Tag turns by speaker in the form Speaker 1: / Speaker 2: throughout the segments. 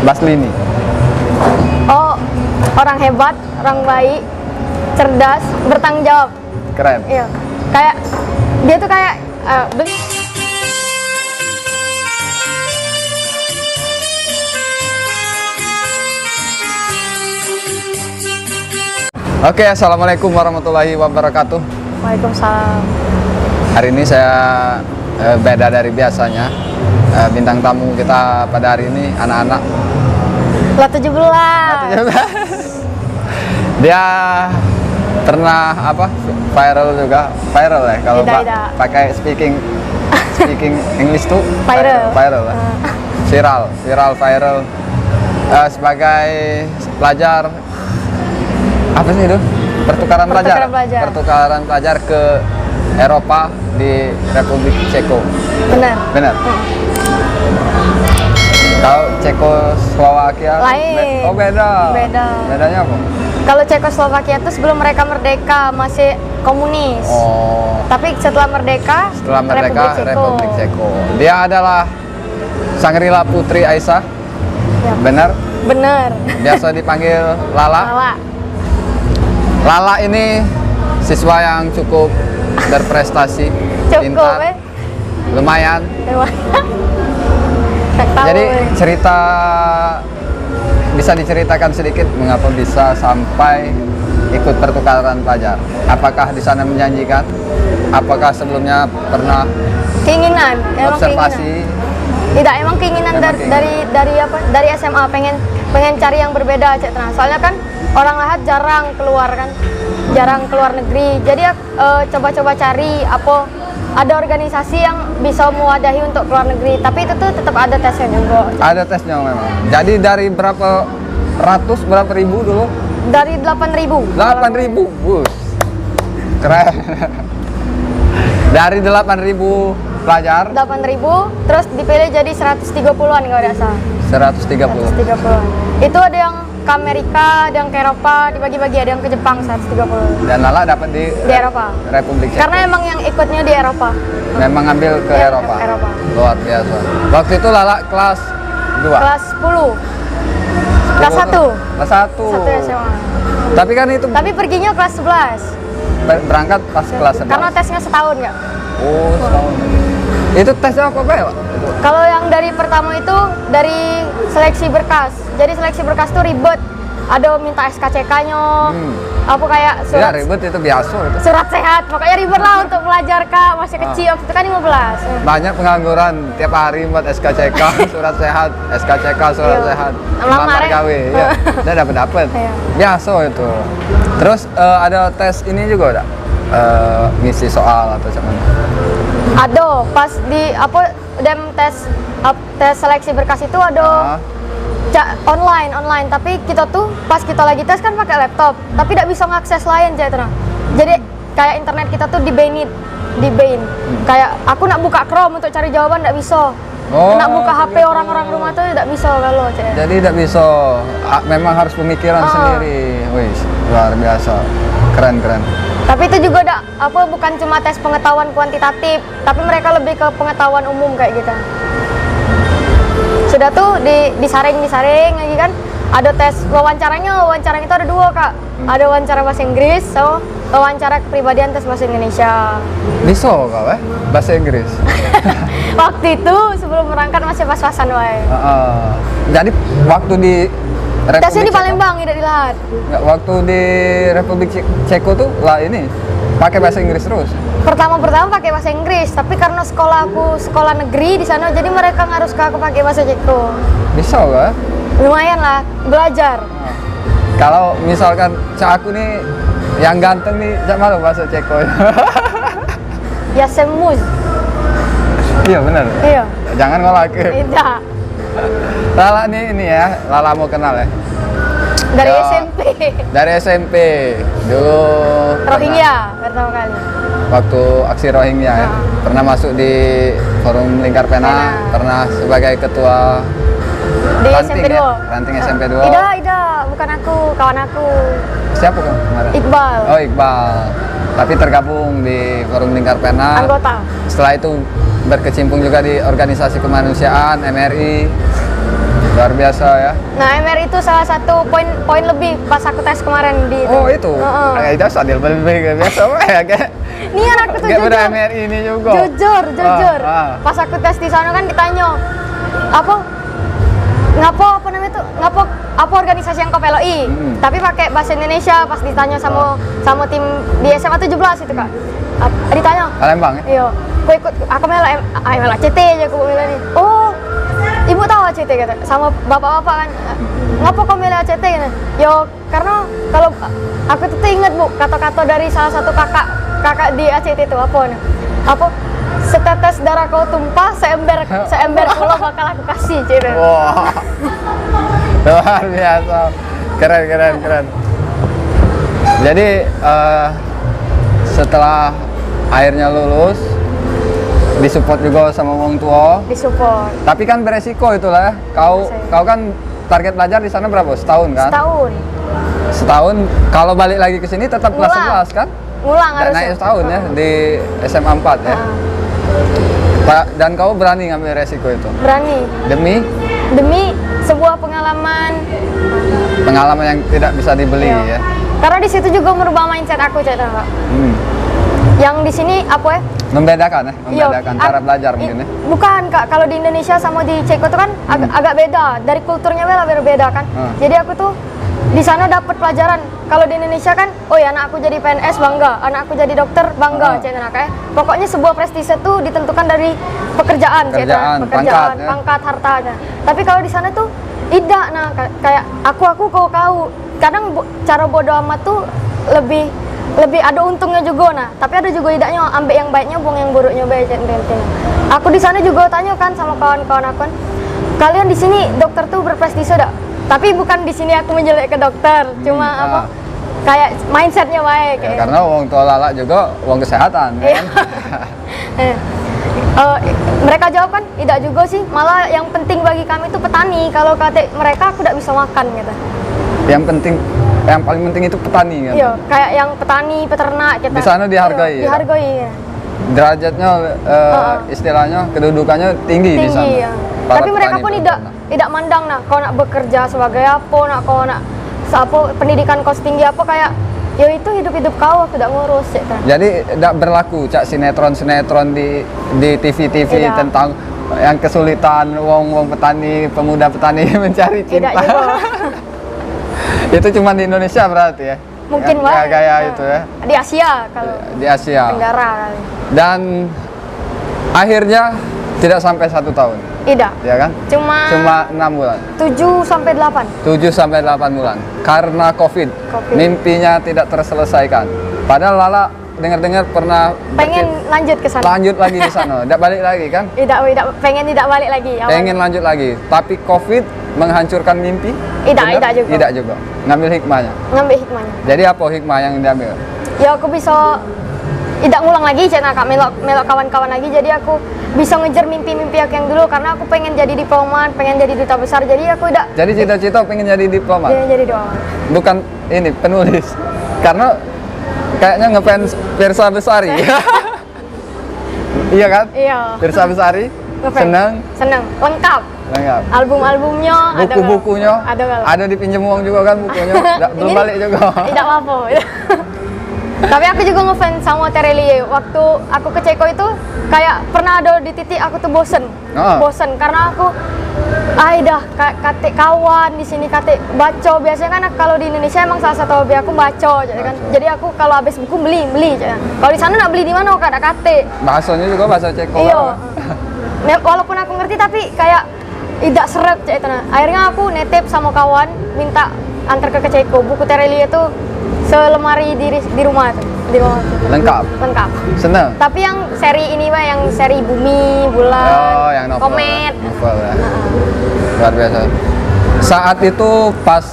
Speaker 1: Baslini.
Speaker 2: Oh, orang hebat, orang baik, cerdas, bertanggung jawab.
Speaker 1: Keren.
Speaker 2: Iya. Kayak dia tuh kayak
Speaker 1: Oke, assalamualaikum warahmatullahi wabarakatuh.
Speaker 2: Waalaikumsalam.
Speaker 1: Hari ini saya beda dari biasanya. Bintang tamu kita pada hari ini anak-anak.
Speaker 2: Lah 17.
Speaker 1: Dia pernah viral juga, viral ya kalau pakai speaking English tuh viral lah. Viral sebagai pelajar apa sih itu? Pertukaran pelajar ke Eropa di Republik Ceko. Benar. Kalau Cekoslovakia
Speaker 2: lain.
Speaker 1: Beda. Bedanya apa?
Speaker 2: Kalau Cekoslovakia itu sebelum mereka merdeka masih komunis. Tapi setelah merdeka
Speaker 1: Republik Ceko. Dia adalah Sangrila Putri Aisyah.
Speaker 2: Ya.
Speaker 1: Benar. Biasa dipanggil Lala. Lala ini siswa yang cukup berprestasi, pintar, lumayan. Jadi bisa diceritakan sedikit mengapa bisa sampai ikut pertukaran pelajar. Apakah di sana menjanjikan? Apakah sebelumnya pernah
Speaker 2: keinginan?
Speaker 1: Observasi?
Speaker 2: Tidak, emang keinginan dari SMA pengen cari yang berbeda, Cek Trans. Soalnya kan orang Lahat jarang keluar negeri. Jadi coba-coba cari ada organisasi yang bisa mewadahi untuk keluar negeri. Tapi itu tuh tetap ada tesnya juga.
Speaker 1: Ada tesnya memang. Jadi dari berapa ribu dulu?
Speaker 2: Dari 8.000.
Speaker 1: 8.000, bus. Keren. Dari 8.000 pelajar.
Speaker 2: 8.000, terus dipilih jadi 130-an kalau tidak salah. 130-an. Itu ada yang ke Amerika, ada yang ke Eropa, dibagi-bagi, ada yang ke Jepang 130.
Speaker 1: Dan Lala dapat di Eropa. Republik Ceko.
Speaker 2: Karena emang yang ikutnya di Eropa.
Speaker 1: Memang ngambil ke Eropa. Luar biasa. Waktu itu Lala kelas 2.
Speaker 2: Kelas 10. Kelas 1.
Speaker 1: Kelas 1.
Speaker 2: 1 SMA.
Speaker 1: Tapi kan itu.
Speaker 2: Tapi perginya kelas 11.
Speaker 1: Berangkat pas kelas 11.
Speaker 2: Karena tesnya setahun nggak?
Speaker 1: Oh, setahun. Itu tesnya apa Pak?
Speaker 2: Kalau yang dari pertama itu dari seleksi berkas. Jadi seleksi berkas itu ribet. Ada minta SKCK-nya. Apa kayak surat?
Speaker 1: Ya ribet itu biasa itu.
Speaker 2: Surat sehat. Pokoknya ribet lah untuk pelajar Kak. Masih kecil waktu itu kan 15.
Speaker 1: Banyak pengangguran tiap hari buat SKCK, surat sehat, SKCK, surat sehat. Lamar gawe. Ya. Udah dapat. Biasa itu. Terus ada tes ini juga udah. Ngisi soal atau cuman?
Speaker 2: Ada pas di tes seleksi berkas itu ada online, tapi kita tuh pas kita lagi tes kan pakai laptop, tapi tidak bisa ngakses lain jadi kayak internet kita tuh di ban. Kayak aku nak buka Chrome untuk cari jawaban tidak bisa. Nak buka HP orang-orang rumah tuh tidak bisa kalau
Speaker 1: jadi tidak bisa, memang harus pemikiran sendiri. Wih, luar biasa, keren.
Speaker 2: Tapi itu juga bukan cuma tes pengetahuan kuantitatif, tapi mereka lebih ke pengetahuan umum kayak gitu. Sudah tuh disaring lagi kan. Ada tes wawancaranya itu ada 2 Kak. Ada wawancara bahasa Inggris, wawancara kepribadian tes bahasa Indonesia.
Speaker 1: Bisa Kak bahasa Inggris?
Speaker 2: Waktu itu sebelum berangkat masih pas-pasan wae.
Speaker 1: Jadi waktu di
Speaker 2: tesnya di Palembang, tidak di Lahat.
Speaker 1: Waktu di Republik Ceko tuh ini pakai bahasa Inggris terus.
Speaker 2: Pertama pakai bahasa Inggris, tapi karena aku sekolah negeri di sana, jadi mereka ngaruskan aku pakai bahasa Ceko. Bisa
Speaker 1: Kak?
Speaker 2: Lumayan lah, belajar.
Speaker 1: Kalau misalkan aku nih yang ganteng nih, malu bahasa Ceko.
Speaker 2: Ya semuz.
Speaker 1: Iya benar.
Speaker 2: Iya.
Speaker 1: Jangan ngolak.
Speaker 2: Tidak.
Speaker 1: Lala ini ya, Lala mau kenal ya?
Speaker 2: Dari SMP.
Speaker 1: Dari SMP. Dulu
Speaker 2: Rohingya pertama kali.
Speaker 1: Waktu aksi Rohingya ya. Pernah masuk di Forum Lingkar Pena, pernah sebagai ketua
Speaker 2: di
Speaker 1: ranting
Speaker 2: SMP 2.
Speaker 1: Ya? Ranting SMP 2.
Speaker 2: Ida, bukan aku, kawan aku.
Speaker 1: Siapa kan kemarin?
Speaker 2: Iqbal.
Speaker 1: Oh, Iqbal. Tapi tergabung di Forum Lingkar Pena.
Speaker 2: Anggota.
Speaker 1: Setelah itu berkecimpung juga di organisasi kemanusiaan MRI. Luar biasa ya.
Speaker 2: Nah, MR itu salah satu poin lebih pas aku tes kemarin di itu.
Speaker 1: Oh itu, itu sadil lebih biasa ya kayak.
Speaker 2: Nian aku tuh
Speaker 1: Kayak
Speaker 2: jujur.
Speaker 1: pada MRI ini juga.
Speaker 2: Jujur. Pas aku tes di sana kan ditanya apa namanya tuh, apa organisasi yang kau peloi? Tapi pakai bahasa Indonesia pas ditanya sama tim di SMA 17 itu Kak. Ditanya.
Speaker 1: Palembang ya?
Speaker 2: Iya. Aku melok ACT aja aku bilang nih. Oh, ibu tahu ACT kata sama bapak-bapak kan. Ngapa kau milih ACT gitu? Yo karena kalau aku tuh ingat Bu kata-kata dari salah satu kakak di ACT itu apa setetes darah kau tumpah seember pulau bakal aku kasih gitu.
Speaker 1: Wah. Luar biasa. Keren. Jadi setelah akhirnya lulus disupport juga sama orang tua.
Speaker 2: Disupport.
Speaker 1: Tapi kan beresiko itulah ya. Kau kan target belajar di sana berapa? Setahun kan? Setahun. Kalau balik lagi ke sini tetap kelas 11 kan?
Speaker 2: Ngulang harus.
Speaker 1: Naik setahun ya di SMA 4 ya. Dan kau berani ngambil resiko itu?
Speaker 2: Berani. Demi sebuah pengalaman
Speaker 1: yang tidak bisa dibeli ya.
Speaker 2: Karena di situ juga merubah mindset aku Kak. Yang di sini apa ya?
Speaker 1: Membedakan cara belajar mungkin ya.
Speaker 2: Bukan Kak, kalau di Indonesia sama di Ceko tuh kan agak beda. Dari kulturnya berbeda kan. Jadi aku tuh di sana dapat pelajaran. Kalau di Indonesia kan, oh ya anak aku jadi PNS bangga, anak aku jadi dokter bangga, kayak. Pokoknya sebuah prestise tuh ditentukan dari pekerjaan, pangkat, harta. Tapi kalau di sana tuh tidak, kayak aku kau. Kadang cara bodoh amat tuh lebih ada untungnya juga tapi ada juga tidaknya, ambil yang baiknya, buang yang buruknya baik. Aku di sana juga tanya kan sama kawan-kawan aku kan, kalian di sini dokter tuh berprestise dak? Tapi bukan di sini aku menjelek ke dokter, cuma kayak mindsetnya baik.
Speaker 1: Ya, karena uang tua lala juga uang kesehatan kan.
Speaker 2: Mereka jawab kan, tidak juga sih, malah yang penting bagi kami itu petani. Kalau kata mereka aku tidak bisa makan gitu.
Speaker 1: Yang paling penting itu petani kan?
Speaker 2: Iya, kayak yang petani, peternak gitu.
Speaker 1: Di sana dihargai.
Speaker 2: Iya, dihargai ya.
Speaker 1: Derajatnya, istilahnya, kedudukannya tinggi di sana.
Speaker 2: Ya. Tapi mereka pun tidak mandang kau nak bekerja sebagai apa, kau nak pendidikan kau setinggi apa, kayak ya itu hidup kau, aku tidak ngurus gitu.
Speaker 1: Jadi tidak berlaku sinetron di TV tentang yang kesulitan wong petani, pemuda petani mencari cinta.
Speaker 2: Tidak juga.
Speaker 1: Itu cuma di Indonesia berarti ya?
Speaker 2: Mungkin
Speaker 1: kayak itu ya?
Speaker 2: Di Asia kalau.
Speaker 1: Di Asia.
Speaker 2: Tenggara kali.
Speaker 1: Dan akhirnya tidak sampai 1 tahun.
Speaker 2: Tidak.
Speaker 1: Ya kan?
Speaker 2: Cuma
Speaker 1: 6 bulan.
Speaker 2: 7-8.
Speaker 1: 7-8 bulan. Karena COVID. Mimpinya tidak terselesaikan. Padahal Lala dengar-dengar pernah
Speaker 2: pengen lanjut ke sana.
Speaker 1: Lanjut lagi di sana. Tidak balik lagi kan?
Speaker 2: Tidak balik lagi.
Speaker 1: Pengen lanjut lagi. Tapi COVID menghancurkan mimpi?
Speaker 2: Tidak juga.
Speaker 1: Ngambil hikmahnya. Jadi apa hikmah yang diambil?
Speaker 2: Ya aku bisa tidak ngulang lagi Kak, melok kawan-kawan lagi. Jadi aku bisa ngejar mimpi-mimpi aku yang dulu, karena aku pengen jadi diplomat, pengen jadi duta besar. Jadi aku tidak.
Speaker 1: Jadi cita-cita pengen jadi diplomat.
Speaker 2: Jadi diplomat.
Speaker 1: Bukan ini penulis. Karena kayaknya ngefans Pirsa Besari. Iya kan?
Speaker 2: Iya.
Speaker 1: Pirsa Besari. Senang.
Speaker 2: Lengkap. Album-albumnya,
Speaker 1: buku-bukunya
Speaker 2: ada
Speaker 1: dipinjam uang juga kan bukunya. Belum balik juga.
Speaker 2: Tidak apa-apa. Tapi aku juga ngefans sama Terelie. Waktu aku ke Ceko itu kayak pernah ada di titik aku tuh bosen karena aku kate kawan di sini, kate baca. Biasanya kan kalau di Indonesia emang salah satu hobi aku baca, kan. Jadi aku kalau habis buku beli. Kalau di sana nak beli di mana? Kada kate.
Speaker 1: Bahasanya juga bahasa Ceko.
Speaker 2: Iya. Walaupun aku ngerti tapi kayak tidak seret itu. Akhirnya aku netep sama kawan minta antar ke Ceko. Buku Terelie itu selemari di rumah tuh.
Speaker 1: Lengkap. Seneng.
Speaker 2: Tapi yang seri ini yang seri Bumi, Bulan,
Speaker 1: yang novel,
Speaker 2: Komet.
Speaker 1: Novel ya. Luar biasa. Saat itu pas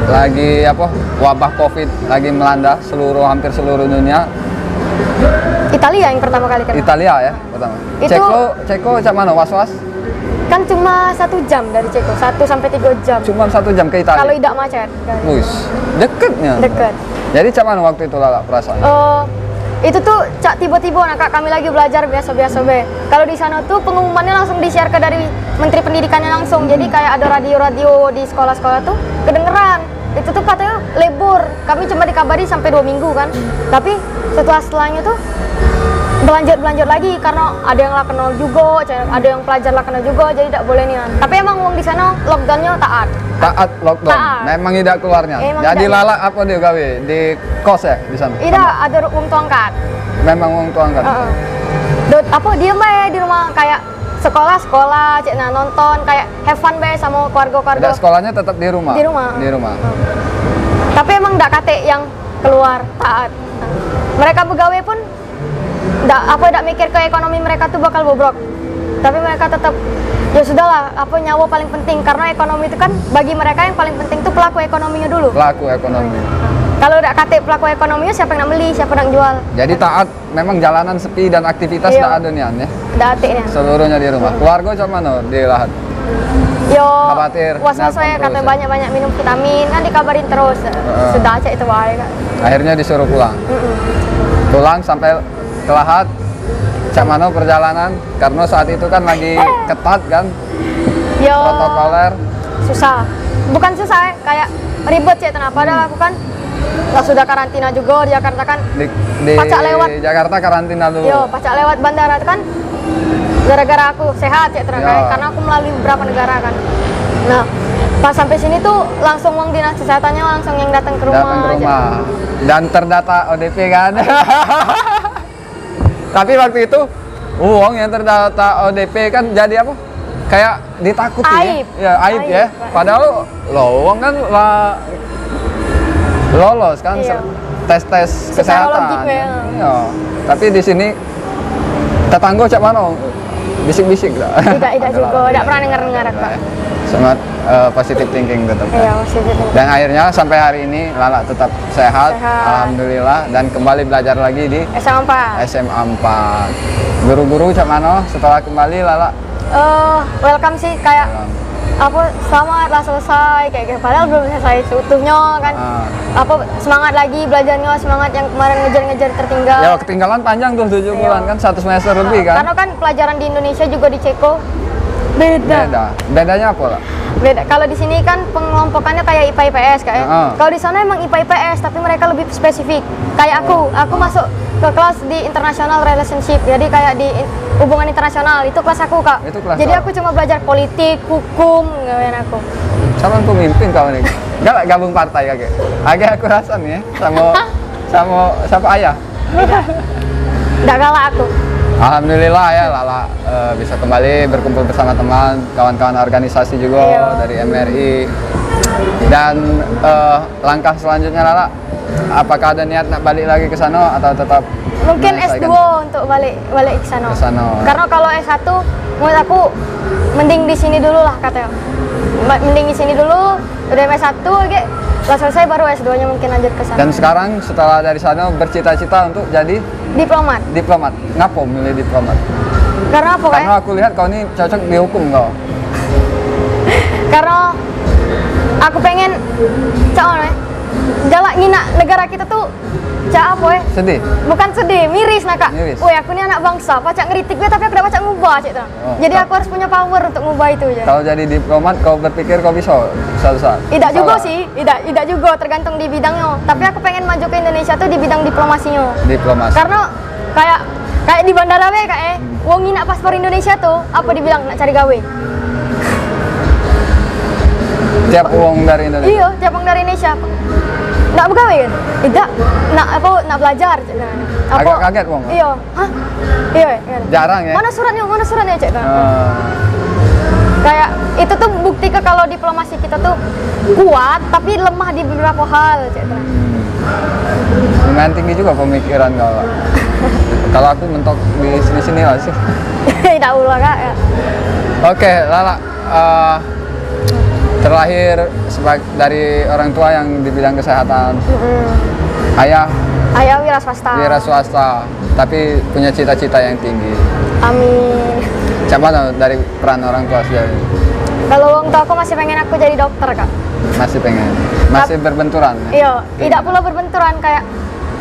Speaker 1: lagi wabah COVID lagi melanda hampir seluruh dunia.
Speaker 2: Italia yang pertama kali kan?
Speaker 1: Italia ya pertama. Ceko cak mana was-was?
Speaker 2: Kan cuma 1 jam dari Ceko, 1-3 jam.
Speaker 1: Cuma 1 jam ke Italia?
Speaker 2: Kalau tidak macet.
Speaker 1: Wih, deketnya.
Speaker 2: Deket.
Speaker 1: Jadi cak mana waktu itu Lala perasaan?
Speaker 2: itu tuh cak tiba-tiba nah kak kami lagi belajar biasa-biasa be. Kalau di sana tuh pengumumannya langsung di-share ke dari Menteri Pendidikannya langsung. Jadi kayak ada radio-radio di sekolah-sekolah tuh kedengeran. Itu tuh katanya libur. Kami cuma dikabari sampai 2 minggu kan. Tapi setelahnya tuh berlanjut lagi karena ada yang lakenal juga, ada yang pelajar lakenal juga, jadi tidak boleh nih. Tapi emang uang di sana lockdownnya taat.
Speaker 1: Taat lockdown.
Speaker 2: Taat.
Speaker 1: Memang tidak keluarnya.
Speaker 2: Emang
Speaker 1: Jadi
Speaker 2: tidak.
Speaker 1: Lala apa dia gawe di kos ya di sana?
Speaker 2: Tidak ada uang tuang angkat.
Speaker 1: Memang uang tua angkat.
Speaker 2: Apa diem be di rumah kayak sekolah cek nah nonton kayak have fun be sama keluarga-keluarga.
Speaker 1: Tidak, sekolahnya tetap di rumah.
Speaker 2: Di rumah.
Speaker 1: Di rumah.
Speaker 2: Tapi emang ndak kate yang keluar taat. Mereka pegawai pun ndak mikir ke ekonomi mereka tuh bakal bobrok. Tapi mereka tetap ya sudahlah, apa nyawa paling penting karena ekonomi itu kan bagi mereka yang paling penting tuh pelaku ekonominya dulu.
Speaker 1: Pelaku ekonomi.
Speaker 2: Kalau udah kate pelaku ekonominya siapa yang nak beli, siapa yang nak jual.
Speaker 1: Jadi taat, memang jalanan sepi dan aktivitas
Speaker 2: Iya.
Speaker 1: tidak ada nian ya.
Speaker 2: Ndak atiknya.
Speaker 1: Seluruhnya di rumah. Keluarga cuman no di Lahat.
Speaker 2: Yo,
Speaker 1: Khawatir,
Speaker 2: was-was
Speaker 1: nelpon
Speaker 2: saya
Speaker 1: terus
Speaker 2: katanya
Speaker 1: ya?
Speaker 2: banyak-banyak minum vitamin kan dikabarin terus. Sudah aja itu wae kan.
Speaker 1: Akhirnya disuruh pulang. Pulang sampai ke Lahat. Cak mano perjalanan karena saat itu kan lagi ketat kan
Speaker 2: Yo,
Speaker 1: protokoler.
Speaker 2: susah. Bukan susah kayak ribet cek kenapa padahal aku kan nggak sudah karantina juga di Jakarta kan.
Speaker 1: Di
Speaker 2: Pacak lewat.
Speaker 1: Jakarta karantina dulu.
Speaker 2: Yo, pacak lewat bandara kan gara-gara aku sehat cek
Speaker 1: Yo.
Speaker 2: karena aku melalui beberapa negara kan. Nah, pas sampai sini tuh langsung uang dinas kesehatannya langsung yang datang ke rumah.
Speaker 1: Datang ke
Speaker 2: aja.
Speaker 1: rumah dan terdata ODP kan. Tapi waktu itu uang yang terdata ODP kan jadi apa? Kayak ditakuti
Speaker 2: Aib.
Speaker 1: ya. Ya, aib
Speaker 2: Aib.
Speaker 1: ya. Padahal uang kan lolos kan
Speaker 2: Iya.
Speaker 1: tes
Speaker 2: Secara
Speaker 1: kesehatan.
Speaker 2: logik, ya.
Speaker 1: Iya. Tapi di sini tetangga cak mana? Bisik-bisik lah.
Speaker 2: Tidak juga, tidak pernah dengar aku.
Speaker 1: Sangat positive thinking tetap.
Speaker 2: Iya, masih gitu.
Speaker 1: Dan akhirnya sampai hari ini Lala tetap sehat,
Speaker 2: Sehat.
Speaker 1: alhamdulillah, dan kembali belajar lagi di
Speaker 2: SMA 4.
Speaker 1: SMA 4. Guru-guru cak mana setelah kembali Lala?
Speaker 2: Welcome sih kayak apa selamat lah selesai kayak gitu. Padahal belum selesai seutuhnya kan. Apa semangat lagi belajarnya, semangat yang kemarin ngejar-ngejar tertinggal.
Speaker 1: Ya ketinggalan panjang tuh 7 bulan kan, 1 semester lebih kan?
Speaker 2: Karena kan pelajaran di Indonesia juga di Ceko beda.
Speaker 1: Bedanya apa lah?
Speaker 2: Beda. Kalau di sini kan pengelompokannya kayak IPA IPS kayak. Kalau di sana emang IPA IPS tapi mereka lebih spesifik. Kayak aku masuk ke kelas di international relationship. Jadi kayak di hubungan internasional itu kelas aku kak.
Speaker 1: Itu kelas
Speaker 2: Jadi
Speaker 1: kau.
Speaker 2: aku cuma belajar politik, hukum, ngapain aku.
Speaker 1: Calon pemimpin kau nih. Galak gabung partai kagak? Agak aku rasa nih ya, sama siapa ayah?
Speaker 2: Nggak galak aku.
Speaker 1: Alhamdulillah ya Lala bisa kembali berkumpul bersama teman, kawan-kawan organisasi juga
Speaker 2: Iya.
Speaker 1: dari MRI. Dan langkah selanjutnya Lala, apakah ada niat nak balik lagi ke sana atau tetap
Speaker 2: Mungkin S2
Speaker 1: menyelesaikan
Speaker 2: untuk balik ke sana.
Speaker 1: ke sana?
Speaker 2: Karena kalau S1 menurut aku mending di sini dulu lah katanya. Mending di sini dulu, udah S1 oke. Setelah selesai baru S2-nya mungkin lanjut ke sana.
Speaker 1: Dan sekarang setelah dari sana bercita-cita untuk jadi
Speaker 2: Diplomat.
Speaker 1: diplomat. Ngapa milih diplomat?
Speaker 2: Karena apa
Speaker 1: Karena
Speaker 2: kayak?
Speaker 1: aku lihat kau ini cocok di hukum kau.
Speaker 2: Karena aku pengen jalan ngina negara kita tuh apa ya?
Speaker 1: Sedih?
Speaker 2: Bukan sedih, miris nah kak.
Speaker 1: Miris.
Speaker 2: Woi aku ini anak bangsa, pacak ngeritik gue tapi aku tidak pacak ngubah cik tuh. Jadi aku harus punya power untuk ngubah itu aja.
Speaker 1: Kalau jadi diplomat kau berpikir kau bisa suatu saat?
Speaker 2: Tidak juga
Speaker 1: Salah.
Speaker 2: sih, tidak juga tergantung di bidangnya. Tapi aku pengen maju ke Indonesia tuh di bidang diplomasinya.
Speaker 1: Diplomasi.
Speaker 2: Karena kayak di bandara we kayak wong ngina paspor Indonesia tuh apa dibilang nak cari gawe.
Speaker 1: Tiap uang dari Indonesia.
Speaker 2: Iya, cabang dari Indonesia. Nak begawe kan? Tidak. Nak belajar. Apa?
Speaker 1: Agak kaget wong.
Speaker 2: Iya. Hah? Iya.
Speaker 1: Jarang ya.
Speaker 2: Mana suratnya cek kan? Kayak itu tuh bukti ke kalau diplomasi kita tuh kuat tapi lemah di beberapa hal cek kan.
Speaker 1: Lumayan tinggi juga pemikiran kau. Kalau aku mentok di sini-sini lah sih.
Speaker 2: Tidak ulah kak. Ya.
Speaker 1: Oke, Lala. Terlahir dari orang tua yang di bidang kesehatan. Ayah
Speaker 2: Ayah wira swasta.
Speaker 1: wira swasta, tapi punya cita-cita yang tinggi.
Speaker 2: Amin.
Speaker 1: Coba dari peran orang tua sejauh ini.
Speaker 2: Kalau wong tua aku masih pengen aku jadi dokter kak.
Speaker 1: Masih pengen, masih berbenturan.
Speaker 2: Iya, tidak pula berbenturan kayak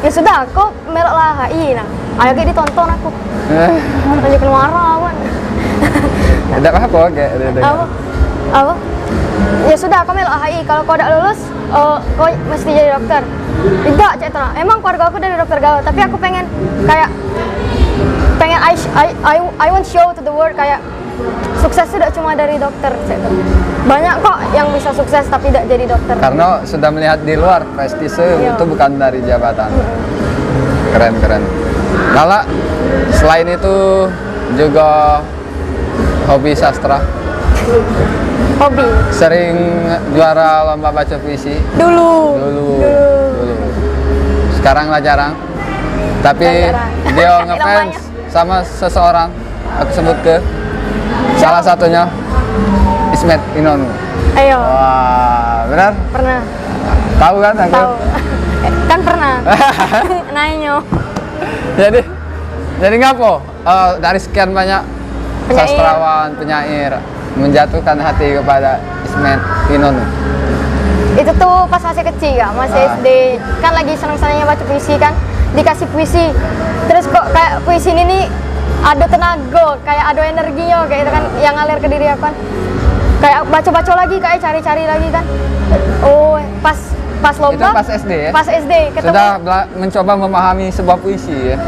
Speaker 2: Ya sudah, kok meloklah HI nah. Ayo kayak ditonton aku. Lanjut marah kan.
Speaker 1: Tidak apa kayak
Speaker 2: Apa? Ya sudah, kau melok HI. Kalau kau tidak lulus, kau mesti jadi dokter. Tidak, cek terang. Emang keluarga aku dari dokter gaul, tapi aku pengen I want show to the world kayak sukses tidak cuma dari dokter, cek terang. Banyak kok yang bisa sukses tapi tidak jadi dokter.
Speaker 1: Karena sudah melihat di luar prestise itu bukan dari jabatan. Keren. Lala, selain itu juga hobi sastra.
Speaker 2: Hobi.
Speaker 1: Sering juara lomba baca puisi.
Speaker 2: Dulu. Sekarang
Speaker 1: Sekarang lah jarang. Tapi dia ngefans sama seseorang. Aku sebut ke salah satunya Ismet Inonu.
Speaker 2: Ayo.
Speaker 1: Wah, benar?
Speaker 2: Pernah.
Speaker 1: Tahu kan aku?
Speaker 2: Tahu. Kan pernah. Nanya.
Speaker 1: Jadi ngapo? Dari sekian banyak sastrawan, penyair menjatuhkan hati kepada Ismet Inonu.
Speaker 2: Itu tuh pas masih kecil ya, masih SD. Kan lagi senang-senangnya baca puisi kan, dikasih puisi. Terus kok kayak puisi ini nih ada tenaga, kayak ada energinya kayak itu kan yang ngalir ke diri aku kan. Kayak baca-baca lagi, kayak cari-cari lagi kan. Oh, pas lomba.
Speaker 1: Itu pas SD ya?
Speaker 2: Pas SD ketemu.
Speaker 1: Sudah mencoba memahami sebuah puisi ya?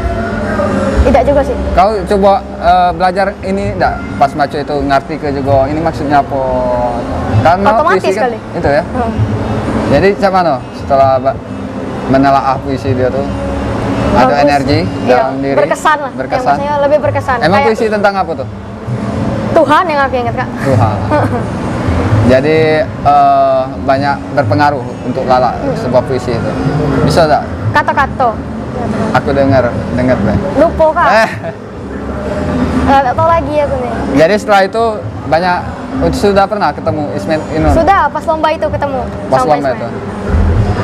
Speaker 2: Tidak juga sih.
Speaker 1: Kau coba belajar ini enggak? Pas baca itu ngerti ke juga ini maksudnya apa? Karena
Speaker 2: otomatis
Speaker 1: puisi kan
Speaker 2: kali.
Speaker 1: itu ya. Jadi cuman setelah menelaah puisi dia tuh ada
Speaker 2: Bagus.
Speaker 1: energi dalam diri.
Speaker 2: Berkesan lah. Yang maksudnya lebih berkesan.
Speaker 1: Emang
Speaker 2: Kayak
Speaker 1: puisi tentang apa tuh?
Speaker 2: Tuhan yang aku ingat kak.
Speaker 1: Tuhan. Jadi banyak berpengaruh untuk Lala sebuah puisi itu. Bisa tak?
Speaker 2: Kata-kata.
Speaker 1: Aku dengar deh.
Speaker 2: Lupa kak. Nggak tahu lagi aku nih.
Speaker 1: Jadi setelah itu banyak sudah pernah ketemu Ismet Inonu?
Speaker 2: Sudah pas lomba itu ketemu.
Speaker 1: Pas
Speaker 2: sama
Speaker 1: lomba
Speaker 2: Ismail.
Speaker 1: itu.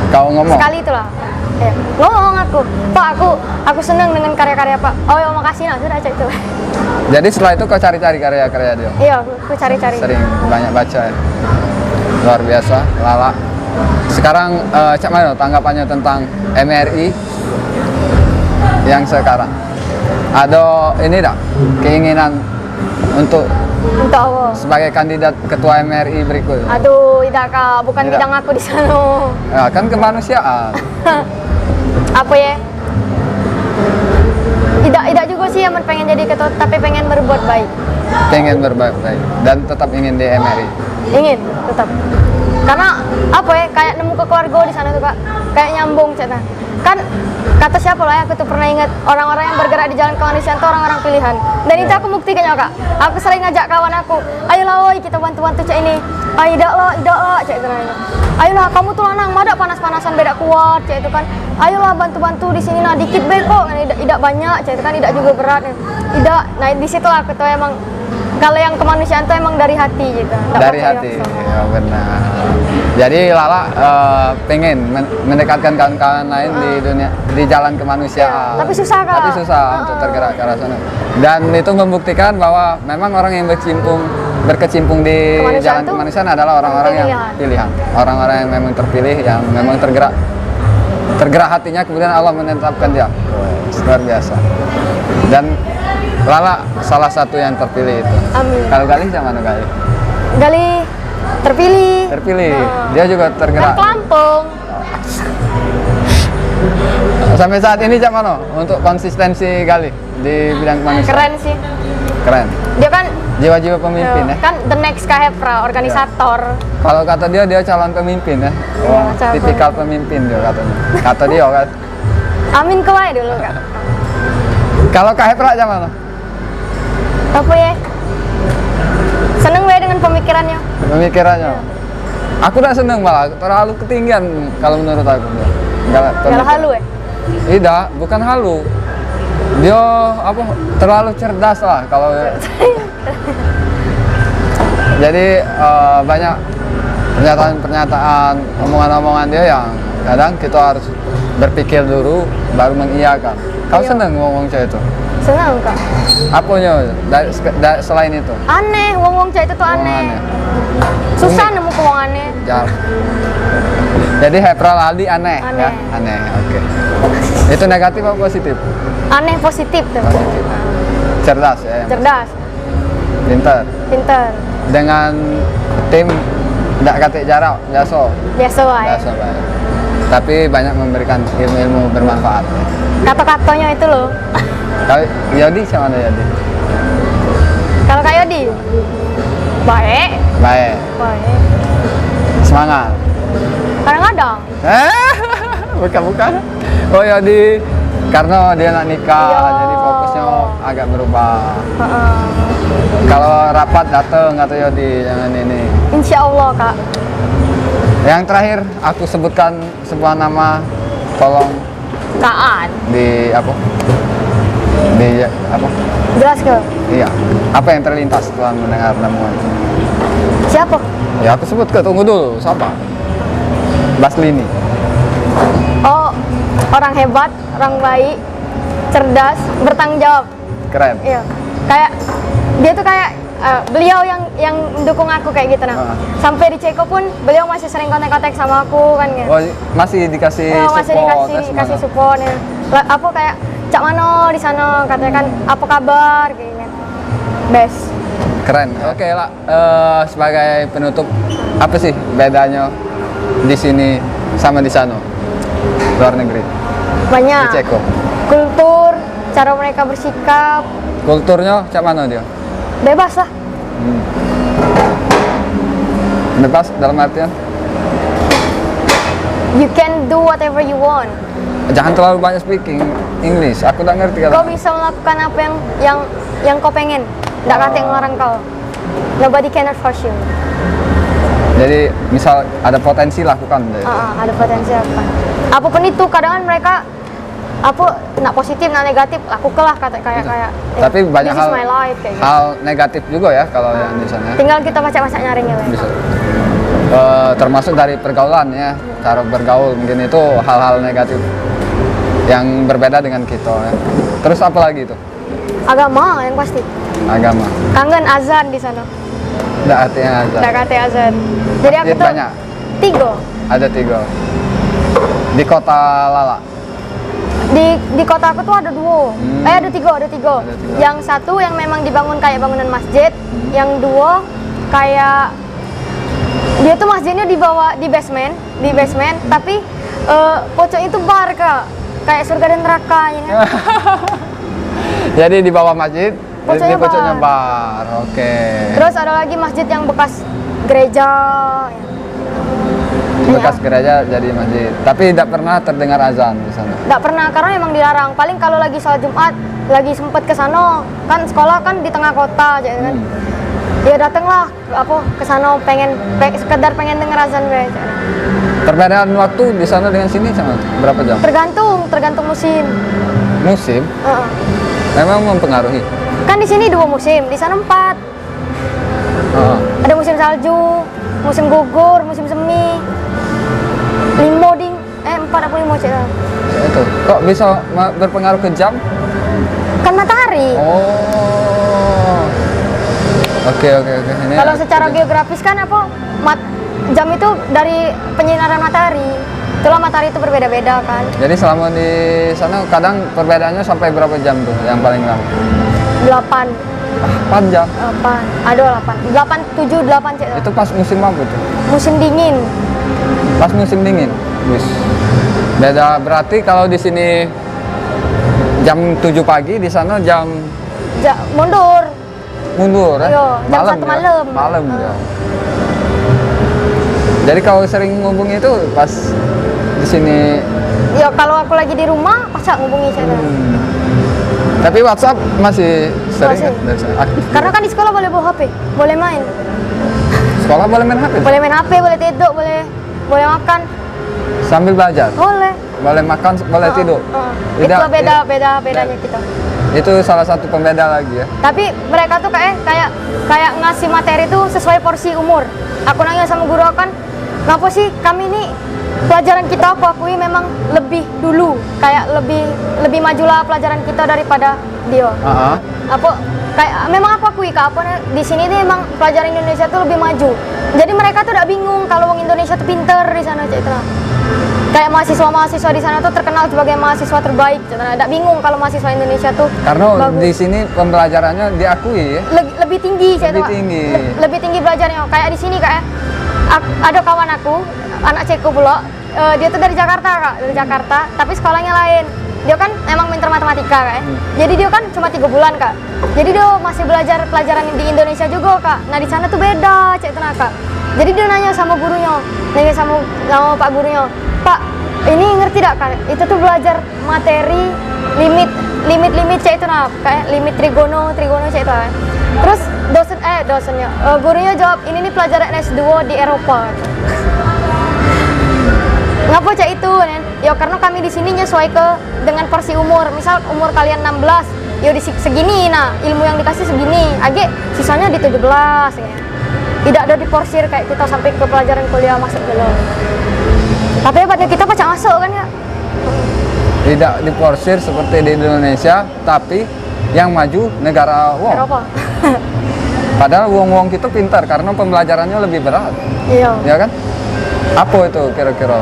Speaker 1: Kau ngomong?
Speaker 2: Sekali itulah. Ya. Ngomong aku, Pak aku senang dengan karya-karya Pak. Oh ya makasih nah sudah aja itu.
Speaker 1: Jadi setelah itu kau cari-cari karya-karya dia?
Speaker 2: Iya, aku cari-cari.
Speaker 1: Sering banyak baca ya? Luar biasa, Lala. Sekarang cak mana tanggapannya tentang MRI yang sekarang? Ada ini tak keinginan untuk
Speaker 2: Untuk
Speaker 1: sebagai kandidat ketua MRI berikut?
Speaker 2: aduh, tidak kak, bukan
Speaker 1: Tidak.
Speaker 2: bidang aku di sana.
Speaker 1: Ya, kan kemanusiaan.
Speaker 2: Apa ya? Tidak juga sih yang pengen jadi ketua, tapi pengen berbuat baik.
Speaker 1: Pengen berbaik dan tetap ingin di MRI.
Speaker 2: Ingin tetap. Karena apa ya? Kayak nemu ke keluarga di sana tuh kak. Kayak nyambung cerita. Kan kata siapa lah ya, aku tuh pernah ingat orang-orang yang bergerak di jalan kemanusiaan itu orang-orang pilihan. Dan itu aku buktikan ya kak. Aku sering ngajak kawan aku, ayolah woi kita bantu-bantu cek ini. Tidak lah cek itu nanya. Ayolah kamu tuh lanang, madak panas-panasan beda kuat cek itu kan. Ayolah bantu-bantu di sini nah dikit kok, tidak banyak cek itu kan, tidak juga berat. Tidak, nah di situ aku tuh emang kalau yang kemanusiaan tuh emang dari hati gitu. Nggak
Speaker 1: Dari
Speaker 2: pakai
Speaker 1: hati,
Speaker 2: langsung.
Speaker 1: ya benar. Jadi Lala pengen mendekatkan kawan-kawan lain di dunia, di jalan kemanusiaan.
Speaker 2: Ya, tapi susah, Kak.
Speaker 1: Tapi susah untuk tergerak ke arah sana. Dan itu membuktikan bahwa memang orang yang berkecimpung di
Speaker 2: Kemanusiaan
Speaker 1: jalan
Speaker 2: tuh
Speaker 1: kemanusiaan adalah orang-orang yang pilihan. Orang-orang yang memang terpilih, yang memang tergerak hatinya, kemudian Allah menetapkan dia. Luar biasa. Dan Lala salah satu yang terpilih itu.
Speaker 2: Amin.
Speaker 1: Kalau Galih sama mana Galih?
Speaker 2: Gali terpilih.
Speaker 1: Dia juga tergerak.
Speaker 2: Kan pelampung.
Speaker 1: Sampai saat ini cak mano untuk konsistensi Galih di bidang kemanusiaan?
Speaker 2: Keren sih.
Speaker 1: Keren.
Speaker 2: Dia kan
Speaker 1: Jiwa-jiwa pemimpin ya.
Speaker 2: kan the next Kahefra, organisator.
Speaker 1: Kalau kata dia calon pemimpin ya. Oh,
Speaker 2: calon
Speaker 1: tipikal pemimpin dia katanya. Kata dia kan.
Speaker 2: Amin ke wae dulu kak.
Speaker 1: Kalau Kahepra cak mano?
Speaker 2: Apa ya? Seneng wae dengan pemikirannya.
Speaker 1: Pemikirannya. Aku udah seneng malah, terlalu ketinggian kalau menurut aku.
Speaker 2: Kalau halu ya?
Speaker 1: Tidak, bukan halu. Dia apa? Terlalu cerdas lah kalau. Jadi banyak pernyataan-pernyataan, omongan-omongan dia yang kadang kita harus berpikir dulu baru mengiyakan. Kau
Speaker 2: Iya.
Speaker 1: seneng ngomong cewek itu?
Speaker 2: Seneng kak.
Speaker 1: Apanya selain itu?
Speaker 2: Aneh, wong cewek itu tuh
Speaker 1: Wong
Speaker 2: aneh.
Speaker 1: aneh.
Speaker 2: Susah nemu ke wong aneh.
Speaker 1: Jarang. Jadi Heprol Aldi aneh,
Speaker 2: Aneh.
Speaker 1: ya? Aneh, oke. Itu negatif apa positif?
Speaker 2: Aneh positif tuh.
Speaker 1: Positif. Cerdas ya? Yang
Speaker 2: Cerdas,
Speaker 1: pintar.
Speaker 2: pinter,
Speaker 1: Dengan tim tidak katik jarak, biasa.
Speaker 2: biasa wae.
Speaker 1: Biasa baik. Tapi banyak memberikan ilmu-ilmu bermanfaat. Ya.
Speaker 2: Kata-katanya itu loh.
Speaker 1: Tapi Yodi sama mana Yodi?
Speaker 2: Kalau Kak Yodi, baik,
Speaker 1: Baik,
Speaker 2: baik.
Speaker 1: semangat.
Speaker 2: Kadang-kadang,
Speaker 1: Bukan. Oh Yodi, karena dia nak nikah,
Speaker 2: Iya.
Speaker 1: jadi fokusnya agak berubah.
Speaker 2: heeh.
Speaker 1: Kalau rapat datang atau Yodi, jangan ini.
Speaker 2: Insya Allah Kak.
Speaker 1: Yang terakhir aku sebutkan sebuah nama, tolong
Speaker 2: Kaan,
Speaker 1: di apa? Di apa?
Speaker 2: jelas ke?
Speaker 1: Iya. Apa yang terlintas setelah mendengar nama itu?
Speaker 2: Siapa?
Speaker 1: Ya aku sebut ke, tunggu dulu, siapa? Baslini.
Speaker 2: Oh, orang hebat, orang baik, cerdas, bertanggung jawab.
Speaker 1: Keren.
Speaker 2: Iya. Kayak dia tuh kayak beliau yang mendukung aku kayak gitu nah. Sampai di Ceko pun beliau masih sering kontak-kontak sama aku kan gitu.
Speaker 1: Oh, masih dikasih
Speaker 2: Masih
Speaker 1: support,
Speaker 2: dikasih support ya. Apa kayak Cak Mano di sana katanya kan apa kabar kayak gitu. Best.
Speaker 1: Keren. Oke lah, sebagai penutup, apa sih bedanya di sini sama di sana? Luar negeri.
Speaker 2: Banyak.
Speaker 1: Di Ceko.
Speaker 2: Kultur, cara mereka bersikap,
Speaker 1: Kulturnya cak mana dia?
Speaker 2: bebas lah.
Speaker 1: Bebas dalam artian?
Speaker 2: You can do whatever you want.
Speaker 1: Jangan terlalu banyak speaking English. Aku tak ngerti
Speaker 2: Kau
Speaker 1: kalau.
Speaker 2: bisa melakukan apa yang kau pengen. Nggak kata yang ngelarang kau. Nobody cannot force you.
Speaker 1: Jadi misal ada potensi lakukan.
Speaker 2: Ada potensi apa? Apapun itu, kadang kan mereka apa nak positif, nak negatif, lakukanlah kayak.
Speaker 1: Tapi banyak
Speaker 2: this is my life kayak gitu.
Speaker 1: hal negatif juga ya kalau yang di sana.
Speaker 2: Tinggal kita baca-baca nyarinya lah.
Speaker 1: Bisa. Termasuk dari pergaulan ya, cara bergaul mungkin itu hal-hal negatif yang berbeda dengan kita ya. Terus apa lagi itu?
Speaker 2: Agama yang pasti.
Speaker 1: Agama.
Speaker 2: Kangen azan di sana.
Speaker 1: Tidak artinya aja.
Speaker 2: Nggak kata azan. Jadi aku
Speaker 1: Masjid
Speaker 2: tuh
Speaker 1: banyak.
Speaker 2: 3
Speaker 1: Ada 3 di kota Lala.
Speaker 2: di kota aku tuh ada 2. Ada 3.
Speaker 1: Ada tiga.
Speaker 2: Yang satu yang memang dibangun kayak bangunan masjid, yang 2 kayak dia tuh masjidnya di basement, tapi pojoknya itu bar Kak. Kayak surga dan neraka ya kan?
Speaker 1: Jadi di bawah masjid,
Speaker 2: Pojoknya
Speaker 1: di pojoknya bar. Oke.
Speaker 2: Terus ada lagi masjid yang bekas gereja.
Speaker 1: Bekas gereja jadi masjid. Tapi tidak pernah terdengar azan di sana.
Speaker 2: Nggak pernah karena memang dilarang. Paling kalau lagi sholat Jumat, lagi sempet ke sana, kan sekolah kan di tengah kota aja kan. Ya datanglah ke sana sekedar pengen denger azan guys.
Speaker 1: Perbedaan waktu di sana dengan sini sama berapa jam?
Speaker 2: Tergantung musim.
Speaker 1: Musim memang mempengaruhi.
Speaker 2: Kan di sini 2 musim, di sana 4. Ada musim salju, musim gugur, musim semi. 4 apa 5 cek.
Speaker 1: Itu kok bisa berpengaruh ke jam?
Speaker 2: Kan matahari.
Speaker 1: Oh. Oke. Ini
Speaker 2: Kalau secara geografis kan jam itu dari penyinaran matahari. Itulah matahari itu berbeda-beda kan.
Speaker 1: Jadi selama di sana kadang perbedaannya sampai berapa jam tuh yang paling lama?
Speaker 2: 8.
Speaker 1: 8 jam.
Speaker 2: 8. Ada 8. 7, 8 cek.
Speaker 1: Itu pas musim apa tuh?
Speaker 2: Musim dingin.
Speaker 1: Pas musim dingin. Wis. Beda berarti kalau di sini jam 7 pagi, di sana jam
Speaker 2: Mundur.
Speaker 1: ya?
Speaker 2: Iya, jam 1
Speaker 1: ya?
Speaker 2: malam.
Speaker 1: Malam ya. Jadi kalau sering ngubungi itu pas di sini.
Speaker 2: Ya kalau aku lagi di rumah, pasti ngubungi saya.
Speaker 1: Tapi WhatsApp masih sering
Speaker 2: Masih.
Speaker 1: kan? Aktif.
Speaker 2: Karena kan di sekolah boleh bawa HP, boleh main.
Speaker 1: Sekolah boleh main HP?
Speaker 2: Boleh main HP, boleh tidur, boleh makan.
Speaker 1: Sambil belajar?
Speaker 2: Boleh.
Speaker 1: Boleh makan, boleh tidur?
Speaker 2: Itulah bedanya kita.
Speaker 1: Itu salah satu pembeda lagi ya?
Speaker 2: Tapi mereka tuh kayak ngasih materi tuh sesuai porsi umur. Aku nanya sama guru kan, kenapa sih kami ini pelajaran kita aku akui memang lebih dulu, kayak lebih majulah pelajaran kita daripada dia. kayak memang aku akui Kak, apa di sini nih emang pelajaran Indonesia tuh lebih maju. Jadi mereka tuh udah bingung kalau orang Indonesia tuh pinter di sana Cak Itra. Kayak mahasiswa di sana tuh terkenal sebagai mahasiswa terbaik. Tidak bingung kalau mahasiswa Indonesia tuh
Speaker 1: Karena
Speaker 2: bagus.
Speaker 1: di sini pembelajarannya diakui ya.
Speaker 2: Lebih tinggi, saya
Speaker 1: Lebih tinggi.
Speaker 2: lebih tinggi belajarnya. Kayak di sini kayak ada kawan aku, anak Ceko pula, dia tuh dari Jakarta Kak, dari Jakarta, tapi sekolahnya lain. Dia kan emang pinter matematika Kak. Jadi dia kan cuma 3 bulan Kak. Jadi dia masih belajar pelajaran di Indonesia juga Kak. Nah di sana tuh beda Cek Tena Kak. Jadi dia nanya sama gurunya, nanya sama Pak gurunya, Pak, ini ngerti tidak Kak? Itu tuh belajar materi limit Cek Tena, kayak limit trigono Cek Tena. Terus dosennya, gurunya jawab, ini nih pelajaran S2 di Eropa. Ngapa Cak itu? Ya karena kami di sini nyesuai dengan porsi umur. Misal umur kalian 16, ya di segini, nah ilmu yang dikasih segini. Age sisanya di 17 ya. Tidak ada diporsir kayak kita sampai ke pelajaran kuliah masuk dulu. Tapi hebatnya kita pacak masuk kan ya?
Speaker 1: Tidak diporsir seperti di Indonesia, tapi yang maju negara wong.
Speaker 2: Eropa.
Speaker 1: Padahal wong-wong itu pintar karena pembelajarannya lebih berat.
Speaker 2: Iya.
Speaker 1: Ya kan? Apa itu kira-kira?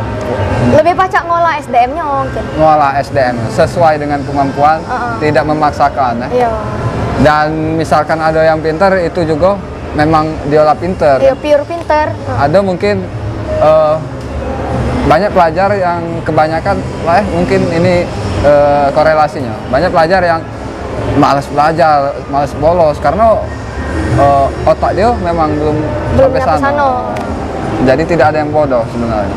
Speaker 2: Lebih pacak ngolah SDM-nya mungkin.
Speaker 1: Ngolah SDM sesuai dengan kemampuan, tidak memaksakan ya.
Speaker 2: Iya.
Speaker 1: Dan misalkan ada yang pintar, itu juga memang diolah pintar.
Speaker 2: Iya, pure pinter.
Speaker 1: Ada mungkin banyak pelajar yang kebanyakan mungkin ini korelasinya. Banyak pelajar yang malas belajar, malas bolos karena otak dia memang belum sampai
Speaker 2: nyampe sana.
Speaker 1: Jadi tidak ada yang bodoh sebenarnya.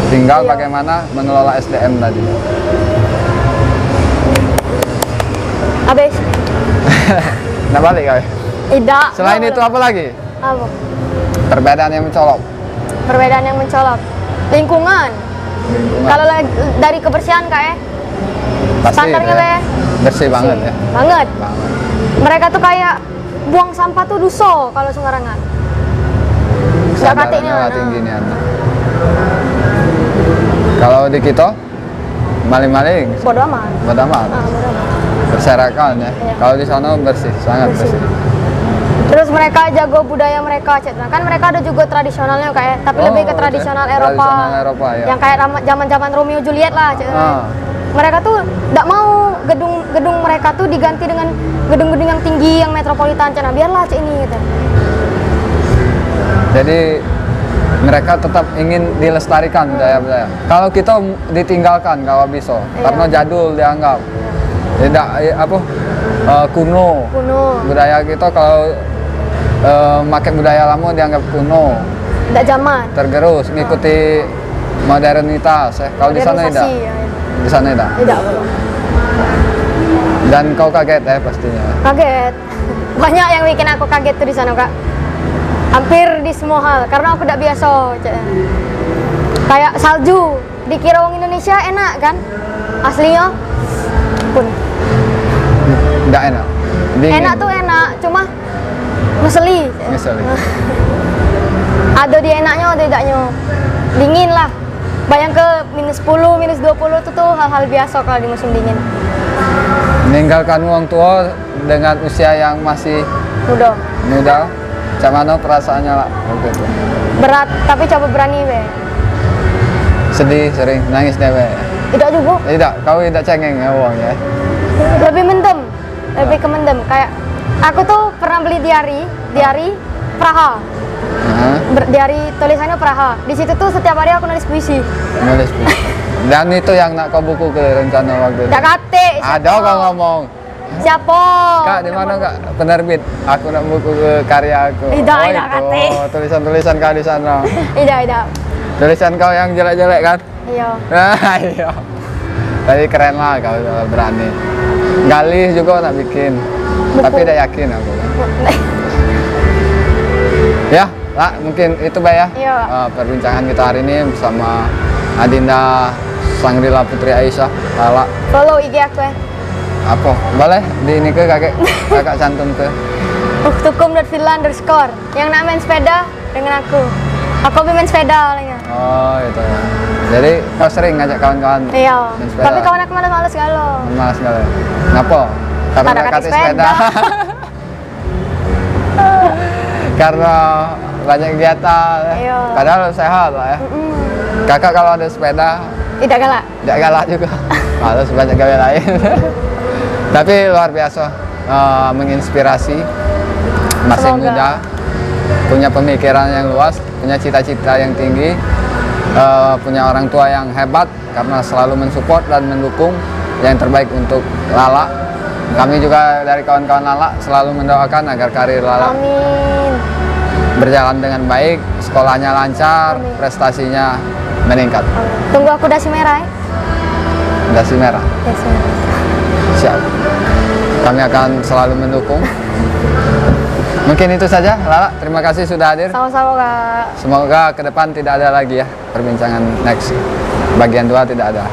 Speaker 1: Tinggal
Speaker 2: Iya.
Speaker 1: bagaimana mengelola SDM tadi.
Speaker 2: Habis.
Speaker 1: Nah balik kali.
Speaker 2: Tidak.
Speaker 1: Selain itu apa lagi?
Speaker 2: Apa?
Speaker 1: Perbedaan yang mencolok.
Speaker 2: Perbedaan yang mencolok. Lingkungan. Kalau dari kebersihan kayak
Speaker 1: Pasti
Speaker 2: standarnya
Speaker 1: ya.
Speaker 2: Le.
Speaker 1: Bersih banget ya.
Speaker 2: Banget.
Speaker 1: Banget.
Speaker 2: Mereka tuh kayak buang sampah tuh duso kalau sembarangan.
Speaker 1: Kesadarannya lah tinggi nih anak. Kalau di kita maling-maling
Speaker 2: Bodo amat.
Speaker 1: bodo amat.
Speaker 2: Bodo amat.
Speaker 1: Berserakan ya.
Speaker 2: Iya.
Speaker 1: Kalau di sana bersih, sangat bersih.
Speaker 2: Terus mereka jago budaya mereka, Cek. Kan mereka ada juga tradisionalnya kayak, tapi lebih ke tradisional Eropa.
Speaker 1: Tradisional Eropa ya.
Speaker 2: Yang kayak zaman-zaman Romeo Juliet lah, Cek. Mereka tuh tidak mau gedung mereka tuh diganti dengan gedung-gedung yang tinggi, yang metropolitan, Cek. Nah, biarlah Cek ini gitu.
Speaker 1: Jadi mereka tetap ingin dilestarikan budaya-budaya. Kalau kita ditinggalkan kalau bisa, karena jadul dianggap. Tidak kuno. Budaya kita kalau pakai budaya lama dianggap kuno.
Speaker 2: Tidak zaman.
Speaker 1: Tergerus mengikuti modernitas ya. Kalau di sana tidak.
Speaker 2: Ya.
Speaker 1: Di sana tidak.
Speaker 2: Tidak belum.
Speaker 1: Dan kau kaget ya pastinya.
Speaker 2: Kaget. Banyak yang bikin aku kaget tuh di sana, Kak. Hampir di semua hal karena aku tidak biasa, Cek. Kayak salju, dikira orang Indonesia enak kan? Aslinya pun
Speaker 1: Tidak enak. Dingin.
Speaker 2: enak tuh enak, cuma ngeseli.
Speaker 1: Ngeseli.
Speaker 2: Ada di enaknya, ada tidaknya. Dingin lah. Bayang ke -10, -20 itu tuh hal-hal biasa kalau di musim dingin.
Speaker 1: Meninggalkan orang tua dengan usia yang masih muda. Macam mana perasaannya lah waktu itu?
Speaker 2: Berat, tapi coba berani be.
Speaker 1: Sedih, sering nangis deh be.
Speaker 2: Tidak juga.
Speaker 1: Tidak, kau tidak cengeng ya uang ya?
Speaker 2: Lebih mendem, lebih ke mendem. Kayak aku tuh pernah beli diary Praha. Diary tulisannya Praha. Di situ tuh setiap hari aku nulis puisi.
Speaker 1: Nulis puisi. Dan itu yang nak kau buku ke rencana waktu itu?
Speaker 2: Tidak kate.
Speaker 1: Ada kau ngomong.
Speaker 2: Siapa?
Speaker 1: Kak, di mana Kak penerbit? Aku nak buku ke karya aku.
Speaker 2: Tidak
Speaker 1: itu
Speaker 2: kate.
Speaker 1: tulisan-tulisan kau di sana.
Speaker 2: Tidak.
Speaker 1: Tulisan kau yang jelek-jelek kan?
Speaker 2: Iya.
Speaker 1: Nah, iya. Tapi keren lah kau berani. Galih juga nak bikin.
Speaker 2: Buku.
Speaker 1: Tapi tidak yakin aku. Ya, lah mungkin itu Mbak ya.
Speaker 2: Iya.
Speaker 1: Perbincangan kita hari ini bersama Adinda Sangrila Putri Aisyah. Lala.
Speaker 2: Follow IG aku ya.
Speaker 1: Apa? Boleh di ini ke kakak cantum ke.
Speaker 2: Uktukum.villa_. Yang nak main sepeda dengan aku. Aku main sepeda olehnya.
Speaker 1: Oh itu. Jadi kau sering ngajak kawan-kawan
Speaker 2: Iya.
Speaker 1: main sepeda?
Speaker 2: Tapi kawan aku malas-malas galau.
Speaker 1: Malas sekali. Ngapa? Karena
Speaker 2: Pada
Speaker 1: kate
Speaker 2: kate
Speaker 1: sepeda.
Speaker 2: sepeda.
Speaker 1: karena banyak kegiatan.
Speaker 2: Iya.
Speaker 1: Padahal sehat lah ya. Kakak kalau ada sepeda
Speaker 2: Tidak galak.
Speaker 1: tidak galak juga. Harus banyak gawe lain. Tapi luar biasa, menginspirasi, masih
Speaker 2: Semoga.
Speaker 1: muda, punya pemikiran yang luas, punya cita-cita yang tinggi, punya orang tua yang hebat karena selalu mensupport dan mendukung yang terbaik untuk Lala. Kami juga dari kawan-kawan Lala selalu mendoakan agar karir Lala
Speaker 2: Amin.
Speaker 1: berjalan dengan baik, sekolahnya lancar,
Speaker 2: Amin.
Speaker 1: prestasinya meningkat.
Speaker 2: Tunggu aku dasi merah ya.
Speaker 1: Dasi merah.
Speaker 2: Dasi merah.
Speaker 1: Siap. Kami akan selalu mendukung. Mungkin itu saja, Lala. Terima kasih sudah hadir.
Speaker 2: Sama-sama Kak.
Speaker 1: Semoga ke depan tidak ada lagi ya perbincangan next. Bagian 2 tidak ada.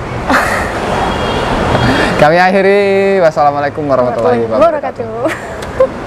Speaker 1: Kami akhiri. Wassalamualaikum warahmatullahi wabarakatuh.
Speaker 2: Wabarakatuh.